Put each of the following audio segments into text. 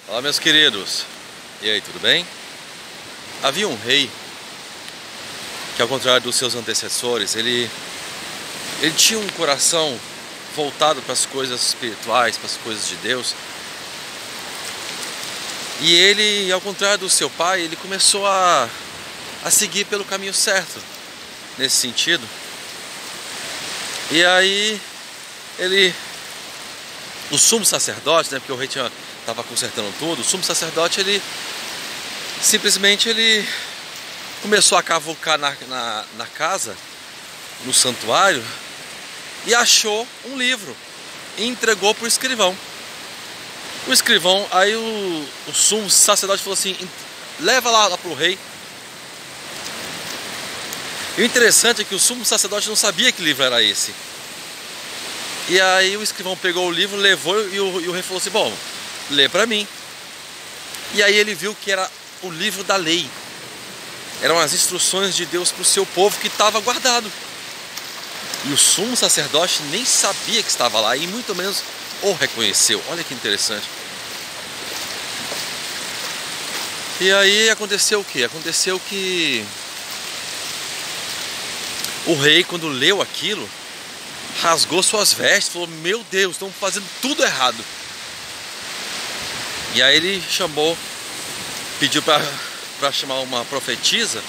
Olá, meus queridos. E aí, tudo bem? Havia um rei que, ao contrário dos seus antecessores, ele tinha um coração voltado para as coisas espirituais, para as coisas de Deus. E ele, ao contrário do seu pai, ele começou a seguir pelo caminho certo nesse sentido. E aí o sumo sacerdote, né, porque o rei estava consertando tudo, o sumo sacerdote ele simplesmente começou a cavucar na casa, no santuário, e achou um livro e entregou para o escrivão. O escrivão, aí o sumo sacerdote falou assim: leva lá para o rei. E o interessante é que o sumo sacerdote não sabia que livro era esse. E aí o escrivão pegou o livro, levou, e o rei falou assim: bom, lê para mim. E aí ele viu que era o livro da lei. Eram as instruções de Deus para o seu povo que estava guardado. E o sumo sacerdote nem sabia que estava lá, e muito menos o reconheceu. Olha que interessante. E aí aconteceu o quê? Aconteceu que o rei, quando leu aquilo, rasgou suas vestes, falou: meu Deus, estão fazendo tudo errado. E aí ele pediu para chamar uma profetisa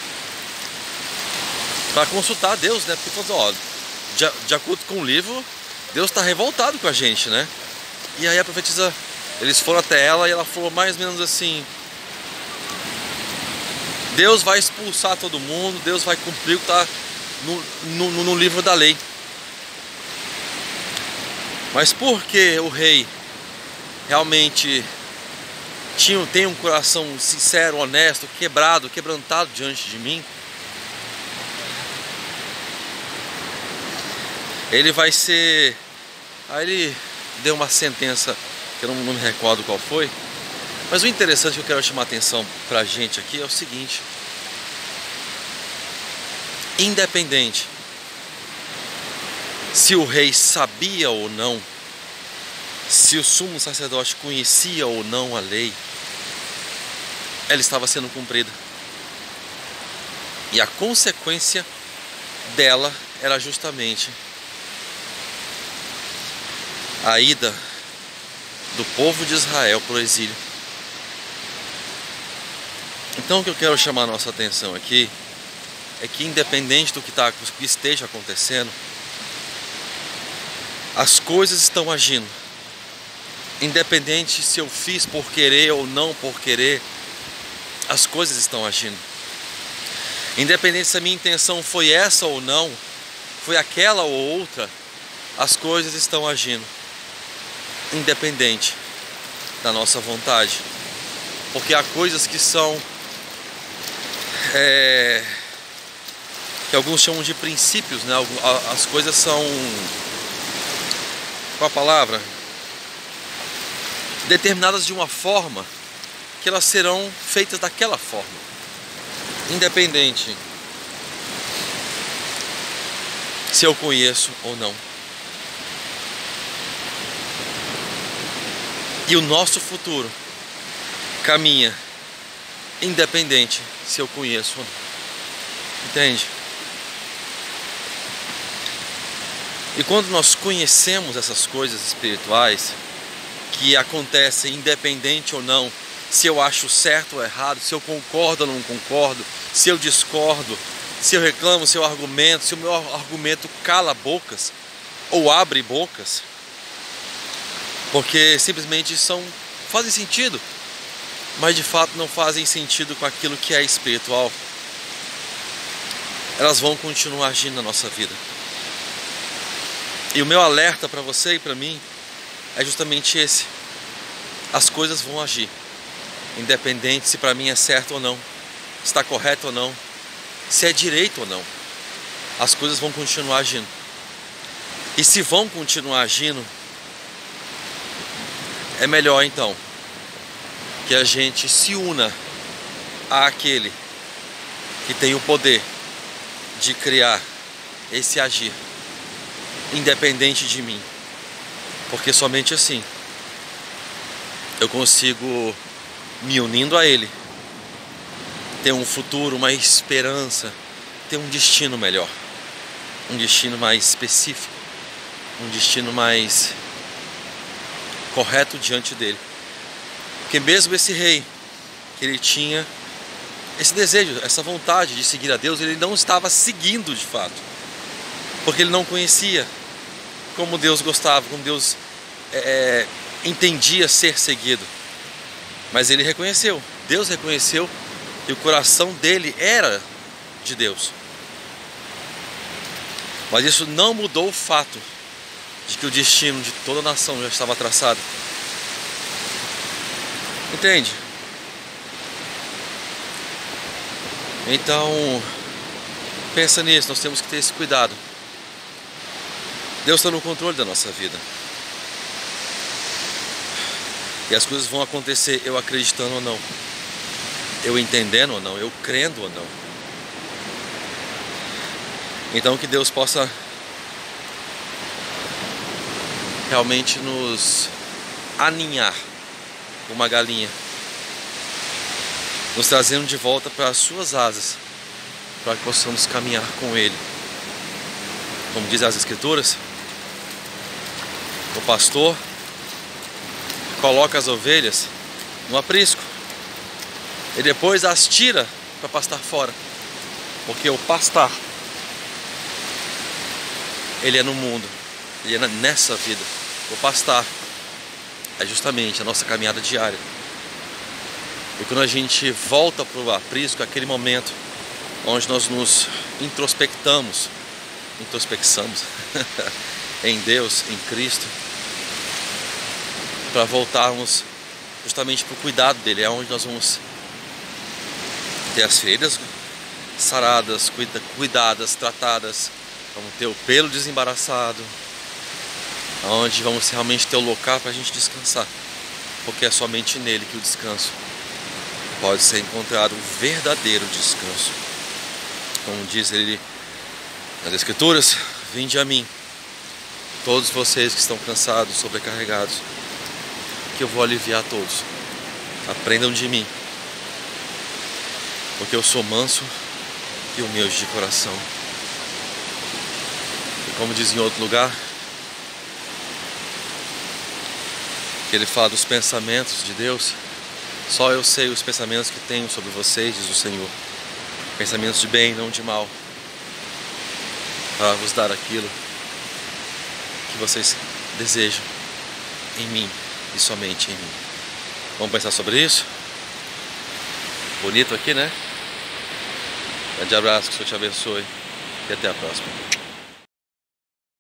para consultar a Deus, né? Porque falou: ó, de acordo com o livro, Deus está revoltado com a gente, né? E aí a profetisa, eles foram até ela e ela falou mais ou menos assim: Deus vai expulsar todo mundo, Deus vai cumprir o que está no livro da lei. Mas porque o rei realmente tem um coração sincero, honesto, quebrantado diante de mim, ele vai ser... Aí ele deu uma sentença que eu não me recordo qual foi. Mas o interessante que eu quero chamar a atenção pra gente aqui é o seguinte: independente se o rei sabia ou não, se o sumo sacerdote conhecia ou não a lei, ela estava sendo cumprida. E a consequência dela era justamente a ida do povo de Israel para o exílio. Então o que eu quero chamar a nossa atenção aqui é que, independente do que esteja acontecendo, as coisas estão agindo. Independente se eu fiz por querer ou não por querer, as coisas estão agindo. Independente se a minha intenção foi essa ou não, foi aquela ou outra, as coisas estão agindo. Independente da nossa vontade. Porque há coisas que são que alguns chamam de princípios, né? As coisas são, qual a palavra? Determinadas de uma forma que elas serão feitas daquela forma, independente se eu conheço ou não. E o nosso futuro caminha independente se eu conheço ou não. Entende? E quando nós conhecemos essas coisas espirituais que acontecem independente ou não, se eu acho certo ou errado, se eu concordo ou não concordo, se eu discordo, se eu reclamo, se eu argumento, se o meu argumento cala bocas ou abre bocas, porque simplesmente fazem sentido, mas de fato não fazem sentido com aquilo que é espiritual, elas vão continuar agindo na nossa vida. E o meu alerta para você e para mim é justamente esse: as coisas vão agir, independente se para mim é certo ou não, se está correto ou não, se é direito ou não, as coisas vão continuar agindo. E se vão continuar agindo, é melhor então que a gente se una àquele que tem o poder de criar esse agir, independente de mim. Porque somente assim eu consigo me unindo a Ele, ter um futuro, uma esperança, ter um destino melhor, um destino mais específico, um destino mais correto diante dele. Porque mesmo esse rei, que ele tinha esse desejo, essa vontade de seguir a Deus, ele não estava seguindo de fato, porque ele não conhecia como Deus gostava, como Deus entendia ser seguido. Mas ele reconheceu, Deus reconheceu que o coração dele era de Deus. Mas isso não mudou o fato de que o destino de toda a nação já estava traçado. Entende? Então, pensa nisso, nós temos que ter esse cuidado. Deus está no controle da nossa vida. E as coisas vão acontecer, eu acreditando ou não, eu entendendo ou não, eu crendo ou não. Então que Deus possa realmente nos aninhar como uma galinha, nos trazendo de volta para as suas asas, para que possamos caminhar com Ele. Como dizem as Escrituras, o pastor coloca as ovelhas no aprisco e depois as tira para pastar fora, porque o pastar, ele é no mundo, ele é nessa vida. O pastar é justamente a nossa caminhada diária. E quando a gente volta para o aprisco, aquele momento onde nós nos introspectamos em Deus, em Cristo, para voltarmos justamente para o cuidado dele, é onde nós vamos ter as feridas saradas, cuidadas, tratadas, vamos ter o pelo desembaraçado, onde vamos realmente ter o local para a gente descansar, porque é somente nele que o descanso pode ser encontrado, o verdadeiro descanso. Como diz ele nas Escrituras: vinde a mim, todos vocês que estão cansados, sobrecarregados, que eu vou aliviar todos. Aprendam de mim, porque eu sou manso e humilde de coração. E como diz em outro lugar, que ele fala dos pensamentos de Deus: só eu sei os pensamentos que tenho sobre vocês, diz o Senhor, pensamentos de bem, não de mal, para vos dar aquilo que vocês desejam em mim e somente em mim. Vamos pensar sobre isso? Bonito aqui, né? Grande abraço, que o Senhor te abençoe e até a próxima.